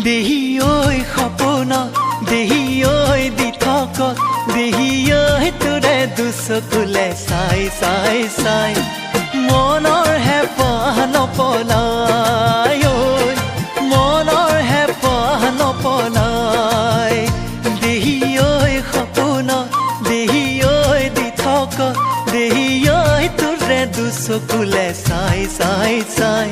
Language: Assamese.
দেহি ঐ সপোন দেহি ঐ দি থক দেহি ঐ তোৰে দুচকুলে চাই চাই চাই মনৰ হেঁপাহ নপলাই ঐ মনৰ হেঁপাহ নপলাই দেহি ঐ সপোন দেহি ঐ দি থক দেহি ঐ তোৰে দুচকুলে চাই চাই চাই